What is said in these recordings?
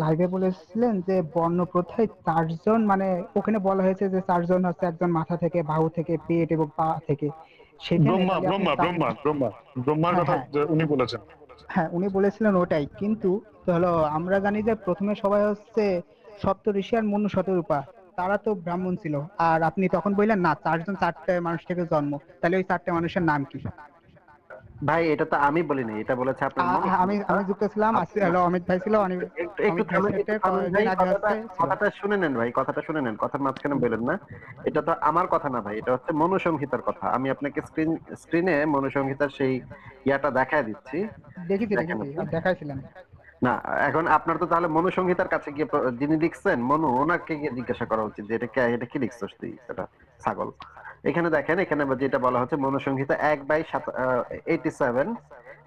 লাইভে বলেছিলেন যে বর্ণ প্রথায় ৪ জন, মানে ওখানে বলা হয়েছে যে ৪ জন হচ্ছে একজন মাথা থেকে, বাহু থেকে, পেট এবং পা থেকে। সেখানে ব্রহ্মা তাহলে আপনি ব্রহ্মা ব্রহ্মা ব্রহ্মা ব্রহ্মার হ্যাঁ কথা হ্যাঁ যে উনি বলেছেন। হ্যাঁ, উনি বলেছিলেন ওটাই। কিন্তু তো হলো আমরা জানি যে প্রথমে সবাই হচ্ছে সপ্তঋষি আর মনু শতরূপা, তারা তো ব্রাহ্মণ ছিল। আর আপনি তখন বললেন না ৪ জন ৪টে মানুষ থেকে জন্ম, তাহলে ওই ৪টে মানুষের নাম কি? ভাই এটা তো আমি বলিনি, এটা বলেছে আপনার মনে আমি আমি যুক্ত ছিলাম, হলো অমিত ভাই ছিল, একটু একটু অমিত ভাইয়ের থামেন, সাথে একটু থামেন ভাই, কয়েকদিন আগে কথাটা হচ্ছে ছিল। কথাটা শুনে নেন ভাই, কথাটা শুনে নেন, কথার মাঝখানে বললেন না। এটা তো আমার কথা না ভাই, এটা হচ্ছে মনুসংহিতার কথা। আমি আপনাকে স্ক্রিনে মনুসংহিতার সেই ইয়াটা দেখায় দিচ্ছি। দেখেছি দেখেন দেখেছি, আপনি। দেখাইছিলেন। না, এখন আপনার তো তাহলে মনুসংহিতার কাছে গিয়ে যিনি লিখছেন মনু, ওনাকে গিয়ে জিজ্ঞাসা করা উচিত যে এটা কি লিখছস তুই, এটা ছাগল। এখানে দেখেন, এখানে যেটা বলা হচ্ছে মনুসংহিতা 1/87,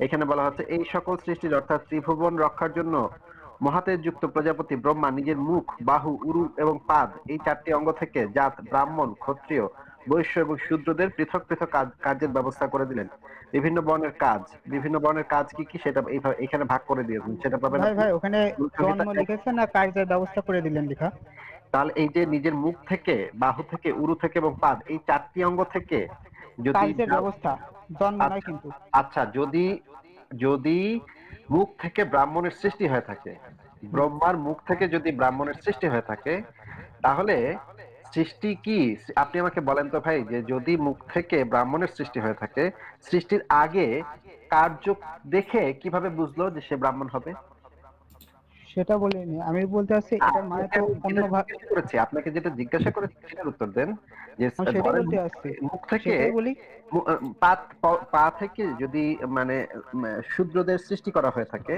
এখানে বলা হচ্ছে এই সকল সৃষ্টির অর্থাৎ ত্রিভুবন রক্ষার জন্য মহাতেজযুক্ত প্রজাপতি ব্রহ্মা নিজের মুখ, বাহু, উরু এবং পাদ এই 4টি অঙ্গ থেকে জাত ব্রাহ্মণ, ক্ষত্রিয়, বৈশ্য এবং শূদ্রদের পৃথক পৃথক কার্যের ব্যবস্থা করে দিলেন। বিভিন্ন বর্ণের কাজ, বিভিন্ন বর্ণের কাজ কি কি সেটা এইভাবে এখানে ভাগ করে দিয়েছেন, সেটা পাবেন ভাই আপনি ভাই ওখানে মনুসংহিতা জন্ম 1। লিখেছে না কার্যের ব্যবস্থা করে দিলেন লেখা? তাহলে এই যে নিজের মুখ থেকে, বাহু থেকে, উরু থেকে এবং পাদ এই 4টি অঙ্গ থেকে যদি কার্যের ব্যবস্থা, জন্ম নয় আচ্ছা, কিন্তু। আচ্ছা, যদি যদি মুখ থেকে ব্রাহ্মণের সৃষ্টি হয়ে থাকে, হুম। ব্রহ্মার মুখ থেকে যদি ব্রাহ্মণের সৃষ্টি হয়ে থাকে, তাহলে সৃষ্টি কি? আপনি আমাকে বলেন তো ভাই, যে যদি মুখ থেকে ব্রাহ্মণের সৃষ্টি হয়ে থাকে, সৃষ্টির আগে কার্য দেখে কিভাবে বুঝলো যে সে ব্রাহ্মণ হবে? সেটা বলিনি, আমি বলতে চাচ্ছি এটার মানে আপনাকে তো আমি অন্য যেটা জিজ্ঞাসা করেছি, আপনাকে যেটা জিজ্ঞাসা করেছি সেটার উত্তর দেন। যে আমি সেটাই ধরেন বলতে মুখ চাচ্ছি, মুখ থেকে, সেটাই বলি। পা পা থেকে যদি মানে শূদ্রদের সৃষ্টি করা হয়ে থাকে,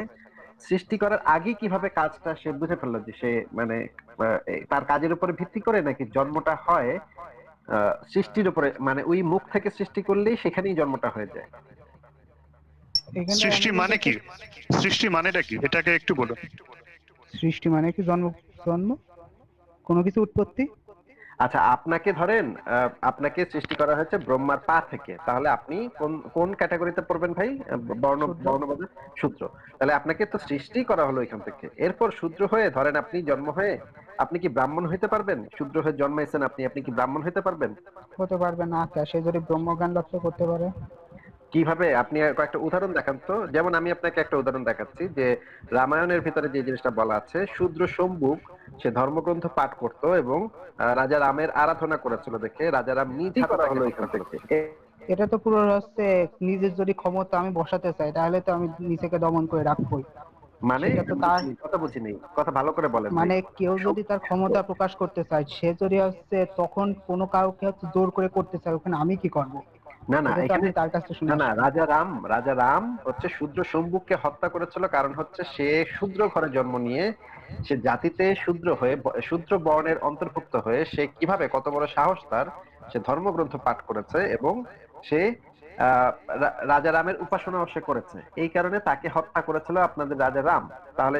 সৃষ্টি করার আগে কিভাবে কাজটা সে বুঝে ফেললো যে সে মানে তার কাজের উপরে ভিত্তি করে নাকি জন্মটা হয় সৃষ্টির উপরে, মানে ওই মুখ থেকে সৃষ্টি করলেই সেখানেই জন্মটা হয়ে যায়? এখানে আমি সৃষ্টি বলতে মানে চাচ্ছি কি? সৃষ্টি মানেটা কি এটাকে একটু বলুন। সৃষ্টি মানে কি জন্ম, জন্ম কোনো কিছু উৎপত্তি। আচ্ছা, আপনাকে ধরেন আপনাকে সৃষ্টি করা হয়েছে ব্রহ্মার পা থেকে, তাহলে আপনি কোন কোন ক্যাটাগরিতে পড়বেন ভাই? শুদ্ধ। বর্ণবাদে শূদ্র। তাহলে আপনাকে তো সৃষ্টি করা হলো এখান থেকে, এরপর শূদ্র হয়ে ধরেন আপনি জন্ম হয়ে আপনি কি ব্রাহ্মণ হইতে পারবেন? শূদ্র হয়ে জন্মাইছেন আপনি, আপনি কি ব্রাহ্মণ হইতে পারবেন? হতে পারবে না কে? সে যদি ব্রহ্মজ্ঞান লাভ করতে পারে। কিভাবে? আপনি কয়েকটা উদাহরণ দেখান তো। যেমন আমি আপনাকে একটা উদাহরণ দেখাচ্ছি যে রামায়ণের ভিতরে যে জিনিসটা বলা আছে, শূদ্র শম্ভুক সে ধর্মগ্রন্থ পাঠ করত এবং রাজা রামের আরাধনা করেছিল দেখে রাজা রাম নিজ কি হাতে করা তাকে হলো হত্যা এখান থেকে? করেছে। এটা তো পুরো হচ্ছে নিজের যদি ক্ষমতা আমি বসাতে চাই তাহলে তো আমি নিজেকে দমন করে রাখবোই। মানে সেটা তো তার, বুঝিনি, কথা বুঝিনি, কথা ভালো করে বলেন ভাই। মানে কেউ যদি তার ক্ষমতা প্রকাশ করতে চায়, সে যদি হচ্ছে তখন কোনো কাউকে হচ্ছে জোর করে করতে চায়, ওখানে আমি কি করব? না না, এটা তো এখানে আপনি তার কাছ থেকে শুনে না না, আসেন। রাজা রাম হচ্ছে শূদ্র শম্ভুককে হত্যা করেছিল, কারণ হচ্ছে সে শূদ্র ঘরে জন্ম নিয়ে সে জাতিতে শূদ্র হয়ে শূদ্র বর্ণের অন্তর্ভুক্ত হয়ে সে কিভাবে, কত বড় সাহস তার, সে ধর্মগ্রন্থ পাঠ করেছে এবং সে রাজা রামের উপাসনাও সে করেছে, এই কারণে তাকে হত্যা করেছিল আপনাদের রাজা রাম। তাহলে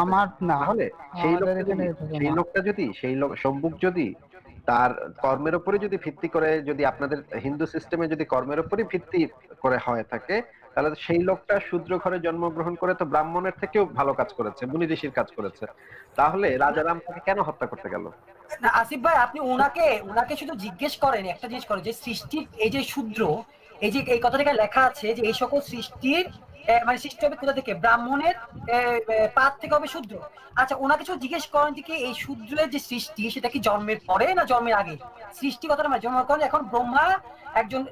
আমার না, তাহলে সেই আমাদের লোকটা এখানে যদি এটা সেই না। লোকটা যদি সেই লোক সম্মুখ যদি তার কর্মের উপরে যদি ভিত্তি করে, যদি আপনাদের হিন্দু সিস্টেমে যদি কর্মের উপরে ভিত্তি করে হয়ে থাকে, তাহলে তো সেই লোকটা শূদ্র ঘরে জন্মগ্রহণ করে তো ব্রাহ্মণের থেকেও ভালো কাজ করেছে, মুনি ঋষির কাজ করেছে। তাহলে রাজারাম তাকে কেন হত্যা করতে গেল? না আসিফ ভাই, আপনি ওনাকে ওনাকে শুধু জিজ্ঞেস করেন, একটা জিনিস করেন যে সৃষ্টির এই যে শূদ্র, এই যে এই কথাটা লেখা আছে যে এই সকল সৃষ্টির মানে সৃষ্টি হবে কোথা থেকে? ব্রাহ্মণের পাত থেকে হবে শূদ্র। আচ্ছা, ওনাকে শুধু জিজ্ঞেস করেন যে কি এই শূদ্রের যে সৃষ্টি সেটা কি জন্মের পরে না জন্মের আগে? সৃষ্টি কথাটা মানে জন্ম করেন এখন ব্রহ্মা একজন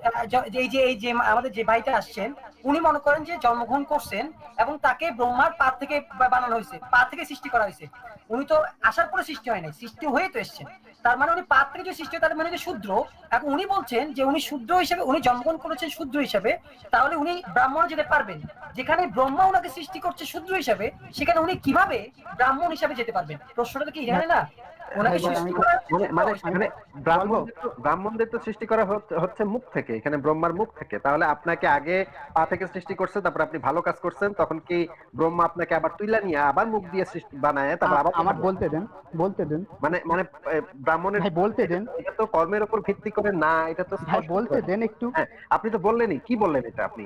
এই যে আমাদের যে ভাইটা আসছেন, উনি মনে করেন যে জন্মগ্রহণ করছেন এবং তাকে ব্রহ্মার পা থেকে বানানো হয়েছে, পা থেকে সৃষ্টি করা হয়েছে। উনি তো আসার পরে সৃষ্টি হয় নাই, সৃষ্টি হয়ে তো এসছেন। তার মানে উনি পা থেকে যে সৃষ্টি হয়, তার মানে যে শূদ্র। এখন উনি বলছেন যে উনি শূদ্র হিসেবে, উনি জন্মগ্রহণ করেছেন শূদ্র হিসেবে, তাহলে উনি ব্রাহ্মণ যেতে পারবেন। যেখানে ব্রহ্মা ওনাকে সৃষ্টি করছে শূদ্র হিসেবে, সেখানে উনি কিভাবে ব্রাহ্মণ হিসেবে যেতে পারবেন? প্রশ্নটা কি এখানে না? ভাই ওনাকে ভাই সৃষ্টি আমি করা মানে মানে আমি এখানে বলবো। ব্রাহ্মণদের তো সৃষ্টি করা হচ্ছে মুখ থেকে, এখানে ব্রহ্মার মুখ থেকে। তাহলে আপনাকে আগে পা থেকে সৃষ্টি করছে, তারপর আপনি ভালো কাজ করছেন, তখন কি ব্রহ্মা আপনাকে আবার তুইলা নিয়ে আবার মুখ দিয়ে সৃষ্টি বানায় তারপর আবার আমার পাঠাবে? বলতে দেন, বলতে দেন। মানে মানে ব্রাহ্মণের ভাই বলতে এটা দেন, এটা তো কর্মের উপর ভিত্তি করে না, এটা তো ভাই স্পষ্ট বলতে করে। দেন একটু। হ্যাঁ, আপনি তো বললেনই, কি বললেন এটা আপনি?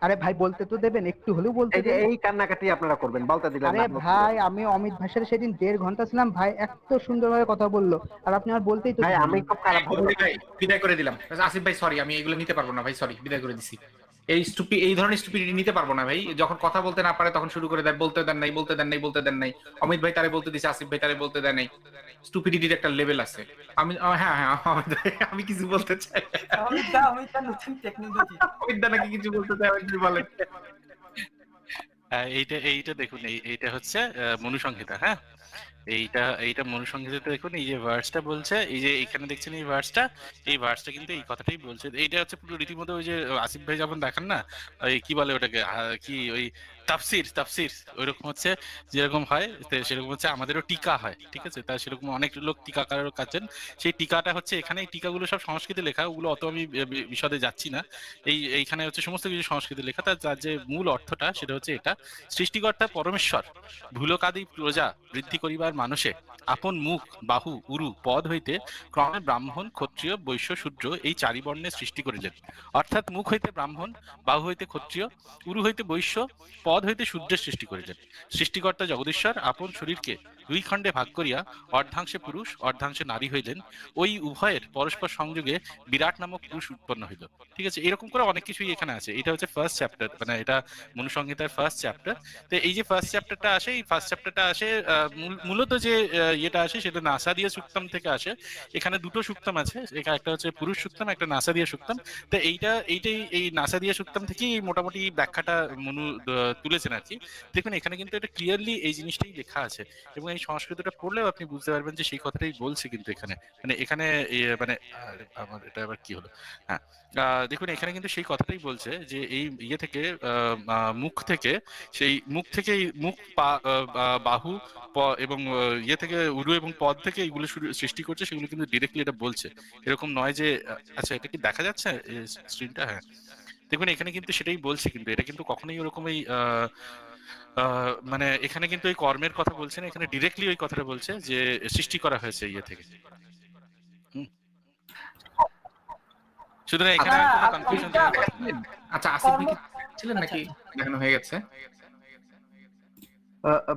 আরে ভাই বলতে তো দেবেন, একটু হলেও বলতে এই যে দেন। এই কান্নাকাটি আপনারা করবেন, বলতে দিলেন আরে না। ভাই আমি অমিত ভাইয়ের সাথে সেদিন 1.5 ঘন্টা ছিলাম ভাই, এত সুন্দরভাবে কথা বললো, আর আপনি আর বলতেই তো ভাই দিলেন আমি না। খুব খারাপ ভাবে ভাই বিদায় করে দিলাম। আসিফ ভাই সরি, আমি এগুলো নিতে পারবো না ভাই, সরি, বিদায় করে দিছি। এই ধরনের স্টুপিডিটি নিতে পারবো না ভাই। যখন কথা বলতে না পারে তখন শুরু করে দেয় বলতে দেন নাই, বলতে দেন নাই, বলতে দেন নাই। অমিত ভাই তারে বলতে দিছে, আসিফ ভাই তারে বলতে দেয় নাই। স্টুপিডিটির একটা লেভেল আছে। হ্যাঁ হ্যাঁ, অমিত ভাই আমি কিছু বলতে চাই। অমিত দা নতুন টেকনিক দিয়েছি। অমিত দা নাকি কিছু বলতে চাই, আপনি বলেন। এইটা এইটা দেখুন, এইটা হচ্ছে মনুসংহিতা। হ্যাঁ, এইটা মনুসংহিতাতে দেখুন, এই যে ভার্সটা বলছে, এই যে এখানে দেখছেন এই ভার্সটা কিন্তু এই কথাটাই বলছে। এইটা হচ্ছে পুরো রীতিমতো ওই যে আসিফ ভাই যখন দেখান না, ওই কি বলে ওটাকে, কি ওই তাফসির ওইরকম হচ্ছে, যেরকম হয় সেরকম হচ্ছে আমাদেরও টিকা হয়, ঠিক আছে? তা সেরকম অনেক লোক টিকাকারের কাছেন, সেই টিকাটা হচ্ছে এখানে, এই টিকাগুলো সব সংস্কৃতে লেখা, ওগুলো অত আমি বিশদে যাচ্ছি না। এইখানে হচ্ছে সমস্ত কিছু সংস্কৃতে লেখা, তার যে মূল অর্থটা সেটা হচ্ছে এটা: সৃষ্টিকর্তা পরমেশ্বর ভূলোকাদি প্রজা বৃদ্ধি করিবার মানুষে আপন মুখ, বাহু, উরু, পদ হইতে ক্রমে ব্রাহ্মণ, ক্ষত্রিয়, বৈশ্য, শূদ্র এই চারি বর্ণের সৃষ্টি করিলেন। অর্থাৎ মুখ হইতে ব্রাহ্মণ, বাহু হইতে ক্ষত্রিয়, উরু হইতে বৈশ্য, পদ হইতে শূদ্রের সৃষ্টি করিলেন। সৃষ্টিকর্তা জগদীশ্বর আপন শরীরকে দুই খণ্ডে ভাগ করিয়া অর্ধাংশে পুরুষ অর্ধাংশে নারী হইলেন। ওই উভয়ের পরস্পর সংযোগে বিরাট নামক পুরুষ উৎপন্ন হইল। ঠিক আছে, এরকম করে অনেক কিছুই এখানে আছে। এটা হচ্ছে ফার্স্ট চ্যাপ্টার, মানে এটা মনুসংহিতার ফার্স্ট চ্যাপ্টার। তো এই যে ফার্স্ট চ্যাপ্টারটা আসে, এই ফার্স্ট চ্যাপ্টারটা আসে মূলত যে ইয়েটা আসে সেটা নাসাদিয়া সুক্তম থেকে আসে। এখানে দুটো সুক্তম আছে, এখানে একটা হচ্ছে পুরুষ সুক্তম, একটা নাসাদিয়া সুক্তম। তো এইটাই এই নাসাদিয়া সুক্তম থেকেই মোটামুটি ব্যাখ্যাটা মনু তুলেছেন আর কি। দেখুন এখানে কিন্তু এটা ক্লিয়ারলি এই জিনিসটাই লেখা আছে, এবং এই সংস্কৃতটা পড়লেও আপনি বুঝতে পারবেন যে সেই কথাটাই বলছে। কিন্তু এখানে মানে আমার এটা আবার কি হলো, হ্যাঁ, দেখুন এখানে কিন্তু সেই কথাটাই বলছে যে এই ইয়ে থেকে মুখ থেকে, সেই মুখ থেকে মুখ, বাহু, এবং ইয়ে থেকে উরু এবং পদ থেকে এইগুলো সৃষ্টি করছে, সেগুলো কিন্তু ডিরেক্টলি এটা বলছে। এরকম নয় যে আচ্ছা এটা কি দেখা যাচ্ছে স্ক্রিনটা? হ্যাঁ, দেখুন এখানে কিন্তু সেটাই বলছে, কিন্তু এটা কিন্তু কখনোই ওরকমই মানে এখানে কিন্তু এই কর্মের কথা বলছে না, এখানে ডিরেক্টলি ওই কথাটা বলছে যে সৃষ্টি করা হয়েছে ইয়ে থেকে। সুতরাং এখানে আর কোনো কনফিউশন থাকার কথা নেই। আচ্ছা, আসিফ ভাই কি ছিলেন নাকি দেখানো হয়ে গেছে?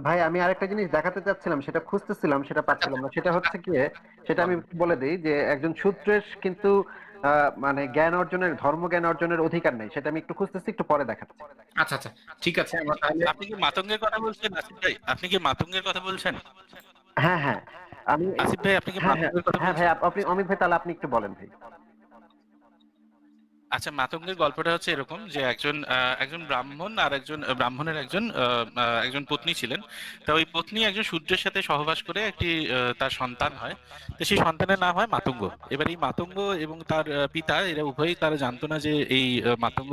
ভাই আমি আরেকটা জিনিস দেখাতে চাচ্ছিলাম, সেটা খুঁজতেছিলাম, সেটা পাচ্ছিলাম না। সেটা হচ্ছে কি, সেটা আমি বলে দিই যে একজন শূদ্রের কিন্তু মানে জ্ঞান অর্জনের, ধর্ম জ্ঞান অর্জনের অধিকার নেই। সেটা আমি একটু খুঁজতেছি, একটু পরে দেখাচ্ছি। আচ্ছা আচ্ছা, ঠিক আছে। আমরা তাহলে আপনি কি মাতঙ্গের কথা বলছেন আসিফ ভাই? আপনি কি মাতঙ্গের কথা বলছেন হ্যাঁ হ্যাঁ, আমি আসিফ ভাই? আপনি কি হ্যাঁ হ্যাঁ মাতঙ্গের কথা হ্যাঁ ভাই, বলছেন? আপনি অমিত ভাই তাহলে আপনি একটু বলেন ভাই। আচ্ছা, মাতঙ্গের গল্পটা হচ্ছে এরকম যে একজন ব্রাহ্মণ আর ব্রাহ্মণের একজন পত্নী ছিলেন। তা ওই পত্নী একজন শূদ্রের সাথে সহবাস করে একটি তার সন্তান হয়। তো সেই সন্তানের নাম হয় মাতঙ্গ। এবার এই মাতঙ্গ এবং তার পিতা, এরা উভয়ই তারা জানতো না যে এই মাতঙ্গ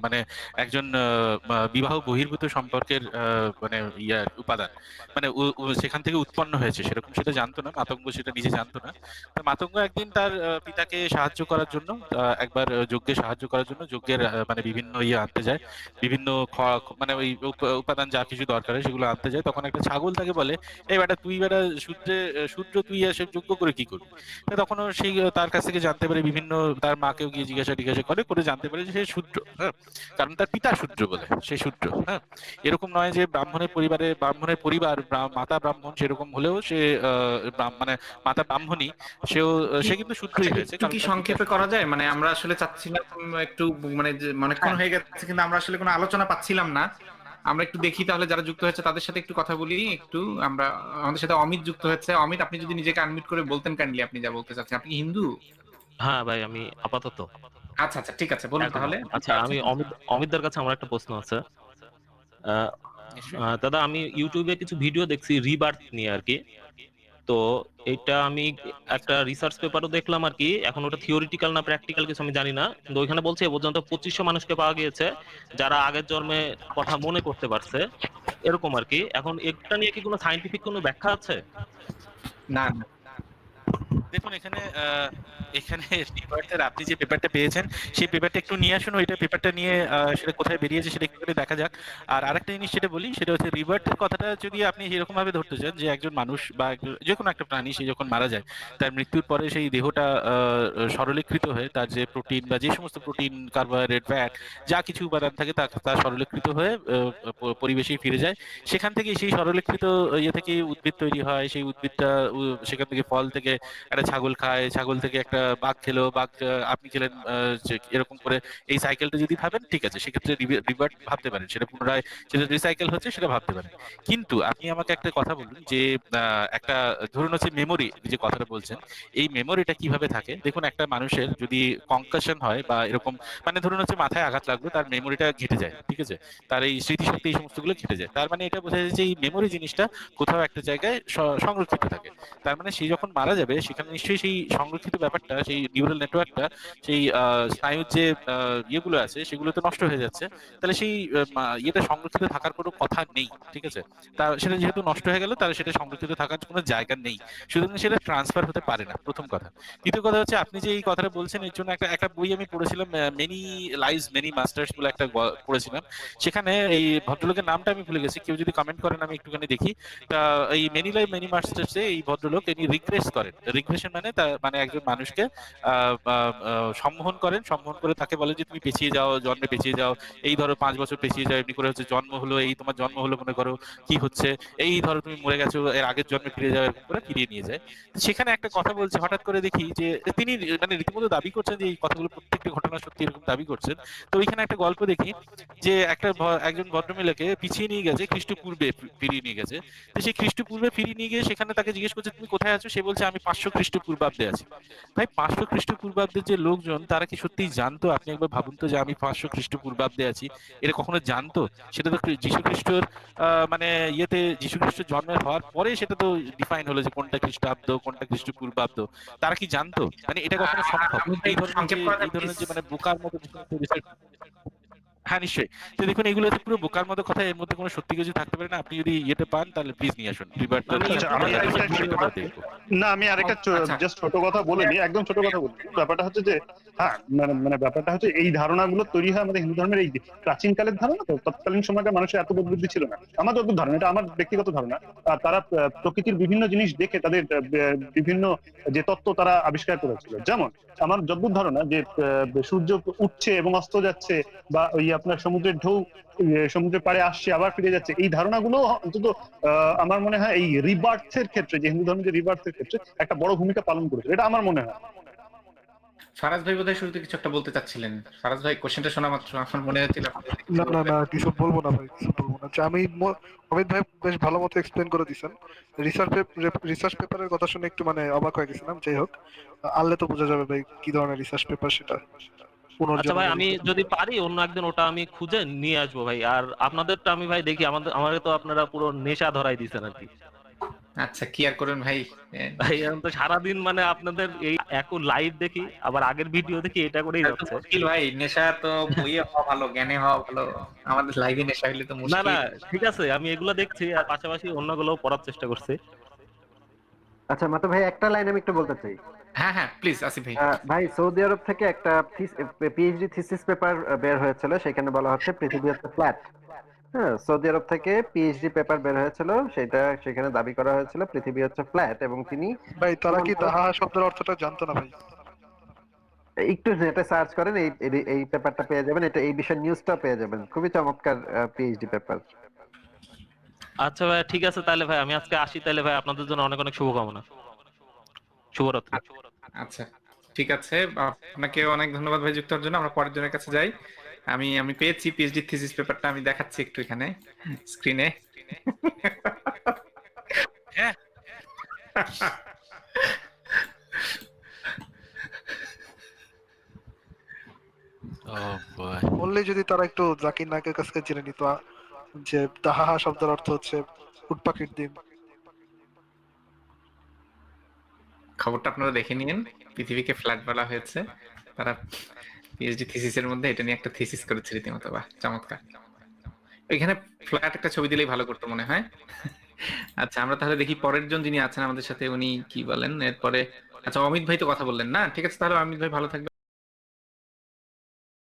মানে একজন বিবাহ বহির্ভূত সম্পর্কের মানে ইয়ার উপাদান, মানে সেখান থেকে উৎপন্ন হয়েছে, সেরকম সেটা জানতো না মাতঙ্গ, সেটা নিজে জানতো না। তো মাতঙ্গ একদিন তার পিতাকে সাহায্য করার জন্য, একবার যজ্ঞে সাহায্য করার জন্য যজ্ঞের মানে বিভিন্ন ইয়ে আনতে যায়, বিভিন্ন মানে ওই উপাদান যা কিছু দরকার হয় সেগুলো আনতে যায়। তখন একটা ছাগল তাকে বলে, এই বেটা তুই বেটা শূদ্র তুই এসে যজ্ঞ করে কি করবি? তো তখন সেই তার কাছ থেকে জানতে পারে, বিভিন্ন তার মাকেও গিয়ে জিজ্ঞাসা করে জানতে পারে যে সে শূদ্র। হ্যাঁ, কারণ তার পিতা শূদ্র বলে সে শূদ্র। হ্যাঁ, এরকম নয় যে ব্রাহ্মণের পরিবার মাতা ব্রাহ্মণ, সেরকম হলেও সে মানে মাতা ব্রাহ্মণী, সে কিন্তু শুদ্ধই আচ্ছা, হয়েছে, একটু কারণ কি তার পিতা সংক্ষেপে করা যায়? মানে আমরা আসলে চাচ্ছিলাম একটু, মানে যে অনেকক্ষণ হয়ে গেছে কিন্তু আমরা আসলে কোনো আলোচনা পাচ্ছিলাম না। আমরা একটু দেখি তাহলে যারা যুক্ত হয়েছে তাদের সাথে একটু কথা বলি। একটু আমরা, আমাদের সাথে অমিত যুক্ত হয়েছে। অমিত, আপনি যদি নিজেকে আনমিউট করে বলতেন কাইন্ডলি, আপনি যা বলতে চাচ্ছেন। আপনি কি হিন্দু? হ্যাঁ ভাই, আমি আপাতত আচ্ছা আচ্ছা, ঠিক আছে, বলুন এখনো। তাহলে। আচ্ছা, আমি অমিতদার কাছে আমার একটা প্রশ্ন আছে। আহ, নিশ্চয়ই। দাদা, আমি ইউটিউবে কিছু ভিডিও দেখছি রিবার্থ নিয়ে আর কি। তো এটা আমি একটা রিসার্চ পেপারও দেখলাম আর কি। এখন ওটা থিওরিটিক্যাল না প্র্যাকটিক্যাল কিছু আমি জানি না, কিন্তু ওইখানে বলছে এ পর্যন্ত 2500 মানুষকে পাওয়া গিয়েছে যারা আগের জন্মে কথা মনে করতে পারছে, এরকম আর কি। এখন এটা নিয়ে কি কোনো সায়েন্টিফিক কোনো ব্যাখ্যা আছে? না না, দেখুন এখানে এখানে রিভার্সের আপনি যে পেপারটা পেয়েছেন সেই পেপারটা একটু নিয়ে আসুন, ওইটা পেপারটা নিয়ে সেটা কোথায় বেরিয়েছে সেটা একটু করে দেখা যাক। আর আরেকটা জিনিস সেটা বলি, সেটা হচ্ছে রিভার্টের কথাটা যদি আপনি এরকম ভাবে ধরতে চান যে একজন মানুষ বা যে কোনো একটা প্রাণী সে যখন মারা যায় তার মৃত্যুর পরে সেই দেহটা সরলীকৃত হয়ে তার যে প্রোটিন বা যে সমস্ত প্রোটিন, কার্বোহাইড্রেট, ফ্যাট যা কিছু উপাদান থাকে তা সরলীকৃত হয়ে পরিবেশেই ফিরে যায়। সেখান থেকে সেই সরলীকৃত ইয়ে থেকে উদ্ভিদ তৈরি হয়, সেই উদ্ভিদটা সেখান থেকে ফল থেকে একটা ছাগল খায়, ছাগল থেকে একটা বাঘ খেলো, বাঘ আপনি খেলেন, এরকম করে এই সাইকেলটা যদি ভাবেন ঠিক আছে, সেক্ষেত্রে রিভার্ট ভাবতে পারেন, সেটা পুনরায় সেটা রিসাইকেল হচ্ছে সেটা ভাবতে পারেন। কিন্তু আপনি আমাকে একটা কথা বলুন যে একটা ধরুন হচ্ছে মেমোরি যে কথাটা বলছেন, এই মেমোরিটা কিভাবে থাকে? দেখুন একটা মানুষের যদি কনকাশন হয় বা এরকম, মানে ধরুন হচ্ছে মাথায় আঘাত লাগলো, তার মেমোরিটা ঘেটে যায়, ঠিক আছে, তার এই স্মৃতিশক্তি এই সমস্তগুলো ঘেটে যায়। তার মানে এটা বোঝা যায় যে এই মেমোরি জিনিসটা কোথাও একটা জায়গায় সংরক্ষিত থাকে। তার মানে সে যখন মারা যাবে সেখানে নিশ্চয়ই সেই সংরক্ষিত ব্যাপারটা, সেই নিউরাল নেটওয়ার্কটা, সেই স্নায়ুর যে ইয়েগুলো আছে সেগুলো তো নষ্ট হয়ে যাচ্ছে। তাহলে সেই ইয়েটা সংরক্ষিত থাকার কোনো কথা নেই, ঠিক আছে। তা সেটা যেহেতু নষ্ট হয়ে গেল, তাহলে সেটা সংরক্ষিত থাকার কোনো জায়গা নেই, সুতরাং সেটা ট্রান্সফার হতে পারে না, প্রথম কথা। দ্বিতীয় কথা হচ্ছে আপনি যে এই কথাটা বলছেন এর জন্য একটা একটা বই আমি পড়েছিলাম, মেনি লাইভস মেনি মাস্টার্স বলে একটা পড়েছিলাম। সেখানে এই ভদ্রলোকের নামটা আমি ভুলে গেছি, কেউ যদি কমেন্ট করেন আমি একটুখানি দেখি। তা এই মেনি লাইভ মেনি মাস্টার্সে এই ভদ্রলোক ইনি রিগ্রেস করেন। রিগ্রেশন মানে মানে একজন মানুষকে সম্মোহন করেন, সম্মোহন করে তাকে বলে যে তুমি পেছিয়ে যাও, জন্মে পেছিয়ে যাও, এই ধরো 5 বছর পেছিয়ে যাও, এমনি করে হচ্ছে জন্ম হলো, এই তোমার জন্ম হলো মনে করো, কি হচ্ছে, এই ধরো তুমি মরে গেছো, এর আগের জন্মে ফিরে যাও, এরকম করে ফিরিয়ে নিয়ে যায়। তো সেখানে একটা কথা বলছে, হঠাৎ করে দেখি যে তিনি মানে রীতিমতো দাবি করছেন যে এই কথাগুলো প্রত্যেকটা ঘটনা সত্যি, এরকম দাবি করছেন। তো ওইখানে একটা গল্প দেখি যে একজন ভদ্রমহিলাকে পিছিয়ে নিয়ে গেছে, খ্রিস্টপূর্বে ফিরিয়ে নিয়ে গেছে। তো সেই খ্রিস্টপূর্বে ফিরিয়ে নিয়ে গিয়ে সেখানে তাকে জিজ্ঞেস করছে তুমি কোথায় আছো, সে বলছে আমি 500 খ্রিস্টপূর্বাব্দে আছি। ভাই 500 খ্রিস্টপূর্বাব্দের যে লোকজন তারা কি সত্যিই জানতো? আপনি একবার ভাবুন তো যে আমি 500 খ্রিস্টপূর্বাব্দে আছি, এটা কখনো জানতো? সেটা তো যীশু খ্রিস্টর মানে ইয়েতে যীশু খ্রিস্ট জন্মের হওয়ার পরে সেটা তো ডিফাইন হলো যে কোনটা খ্রিস্টাব্দ কোনটা খ্রিস্টপূর্বাব্দ। তারা কি জানতো? মানে এটা কখনো সম্ভব? আমি ভাই এই একটু ধরনের যে সংক্ষেপ করা যায় এই প্লিজ? ধরনের যে মানে বোকার মতো রিসার্চ। হ্যাঁ নিশ্চয়ই। তো দেখুন এগুলো হচ্ছে পুরো বোকার মতো কথা, এর মধ্যে কোনো সত্যি কিছু থাকতে পারে না। আপনি যদি ইয়েতে পান তাহলে প্লিজ নিয়ে আসুন রিভার্টার আমি আচ্ছা, আমি আমি আরেকটা আরেকটা ভিডিও ছোট, দেখবো। না আমি আরেকটা আচ্ছা জাস্ট ছোট কথা বলে নিই, একদম ছোট কথা বলি। ব্যাপারটা হচ্ছে যে হ্যাঁ, মানে মানে ব্যাপারটা হচ্ছে এই ধারণাগুলো তৈরি হয় আমাদের হিন্দু ধর্মের এই প্রাচীন কালের ধারণা। তো তৎকালীন সময়কার মানুষের এত বুদ্ধি ছিল না, আমার যতদূর ধারণা, এটা আমার ব্যক্তিগত ধারণা। তারা প্রকৃতির বিভিন্ন জিনিস দেখে তাদের বিভিন্ন যে তত্ত্ব তারা আবিষ্কার করেছিল। যেমন আমার যতদূর ধারণা যে সূর্য উঠছে এবং অস্ত যাচ্ছে, বা ওই আপনার সমুদ্রের ঢেউ সমুদ্রের পাড়ে আসছে আবার ফিরে যাচ্ছে, এই ধারণাগুলো অন্তত আমার মনে হয় এই রিবার্থের ক্ষেত্রে, যে হিন্দু ধর্মের যে রিবার্থের ক্ষেত্রে একটা বড় ভূমিকা পালন করেছে, এটা আমার মনে হয়। ফারাজ ভাই বোধহয় শুরুতে কিছু একটা বলতে চাচ্ছিলেন। ফারাজ ভাই কোশ্চেনটা শোনা মাত্র আমার মনে হচ্ছিল আপনি কিছু না না বলবেন। না, কিছু বলবো না ভাই, কিছু বলবো না। আচ্ছা, অমিত ভাই বেশ ভালো মতো এক্সপ্লেন করে দিয়েছেন। রিসার্চ পেপারের কথা শুনে একটু মানে অবাক হয়ে গেছিলাম। যাই হোক, আনলে তো বোঝা যাবে ভাই কি ধরনের রিসার্চ পেপার সেটা, আচ্ছা ভাই, পুনর্জন্মের আমি উপর। যদি পারি অন্য একদিন ওটা আমি খুঁজে নিয়ে আসবো ভাই। আর আপনাদেরটা আমি ভাই দেখি, আমাদের তো আপনারা পুরো নেশা ধরাই দিয়েছেন আর কি। আচ্ছা কি আর করুন ভাই, ভাই এখন তো সারাদিন মানে আপনাদের এই এখন লাইভ দেখি আবার আগের ভিডিও দেখি, এটা করেই তাহলে তো যাচ্ছে। মুশকিল ভাই। নেশা তো বইয়ে হওয়া ভালো, জ্ঞানে হওয়া ভালো, আমাদের লাইভে নেশা হইলে তো না না, মুশকিল। ঠিক আছে, আমি এগুলো দেখছি আর পাশাপাশি অন্যগুলোও পড়ার চেষ্টা করছি। আচ্ছা মাতো ভাই, একটা লাইন আমি একটু বলতে চাই। হ্যাঁ হ্যাঁ প্লিজ আসিফ ভাই। ভাই সৌদি আরব থেকে একটা পিএইচডি থিসিস পেপার বের হয়েছিল, সেখানে বলা হচ্ছে পৃথিবী হচ্ছে ফ্ল্যাট। হ্যাঁ, সৌদি আরব থেকে পিএইচডি পেপার বের হয়েছিল, সেখানে দাবি করা হয়েছিল পৃথিবী হচ্ছে ফ্ল্যাট, এবং তিনি ভাই তারা কি প্রমাণ দাহা শব্দের অর্থটা জানতো না ভাই? একটু নেটে সার্চ করেন, এই পেপারটা পেয়ে যাবেন, এটা এই বিষয়ে নিউজটা পেয়ে যাবেন, খুবই চমৎকার পিএইচডি পেপার। আচ্ছা ভাই ঠিক আছে, তাহলে ভাই আমি আজকে আসি, তাহলে ভাই আপনাদের জন্য অনেক অনেক শুভকামনা। শুভরাত্রি। আচ্ছা ঠিক আছে, আপনাকে অনেক ধন্যবাদ ভাই যুক্ত হওয়ার জন্য। আমরা পরের জনের কাছে যাই। আমি আমি পেয়েছি পিএইচডি থিসিস পেপারটা, আমি দেখাচ্ছি একটু এখানে স্ক্রিনে। হ্যাঁ বললে যদি তারা একটু জাকির নায়কের কাছে জেনে নিত যে দাহা শব্দের অর্থ হচ্ছে উটপাখির ডিম। খবরটা আপনারা দেখে নিন। পৃথিবীকে ফ্ল্যাট বলা হয়েছে, তারা পিএইচডি থিসিসের মধ্যে এটা নিয়ে একটা থিসিস করেছে রীতিমতো। বাহ চমৎকার। এখানে ফ্ল্যাট একটা ছবি দিলেই ভালো করতো মনে হয়। আচ্ছা আমরা তাহলে দেখি পরের জন যিনি আছেন আমাদের সাথে উনি কি বলেন। এরপরে আচ্ছা, অমিত ভাই তো কথা বললেন না, ঠিক আছে, তাহলে অমিত ভাই ভালো থাকবেন।